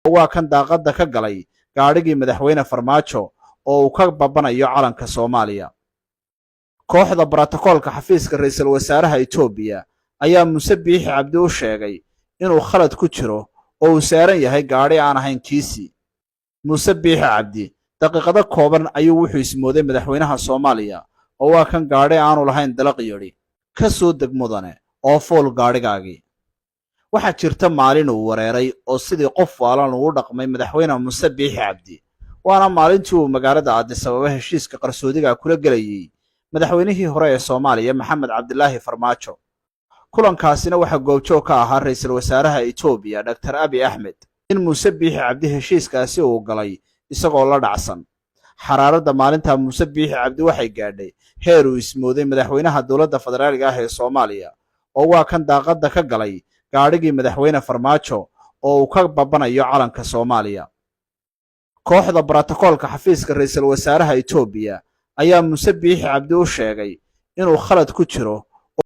waa kan daaqada ka galay gaadhigii madaxweyne Farmaajo oo uu ka babanayo calanka Soomaaliya. kooxda borotokoolka xafiiska ra'iisul wasaaraha Itoobiya ayaa Muuse Biixi Cabdi u sheegay inuu khalad ku jiro oo uu saaran yahay gaadhi aan ahayn kiisi. Muuse Biixi Cabdi daqiiqado kooban ayuu wuxuu ismooday madaxweynaha Soomaaliya oo waa kan gaadhi aanu lahayn dalaq yiri ka soo deg mudane oo fool gaadhigaagii. waxaa jirta maalin uu wareeray oo sidii qof waalan ugu dhaqmay madaxweyne Muuse Biixi Cabdi, waana maalintii uu magaalada Addis Ababa heshiiska qarsoodiga kula galayay madaxweynihii hore ee Soomaaliya Maxamed Cabdilaahi Farmaajo. kulankaasina waxa goobjoog ka ahaa ra'iisul wasaaraha Itoobiya Dr. Abiy Ahmed. in Muuse Biixi Cabdi heshiiskaasi uu galay isagoo la dhacsan. xaraaradda maalinta Muuse Biixi Cabdi waxay gaadhay heer uu ismooday madaxweynaha dowladda federaaliga ah ee Soomaaliya oo waa kan daaqada ka galay gaadhigii madaxweyne Farmaajo oo uu ka babanayo calanka Soomaaliya. kooxda borotokoolka xafiiska ra'iisul wasaaraha Itoobiya ayaa Muuse Biixi Cabdi u sheegay inuu khalad ku jiro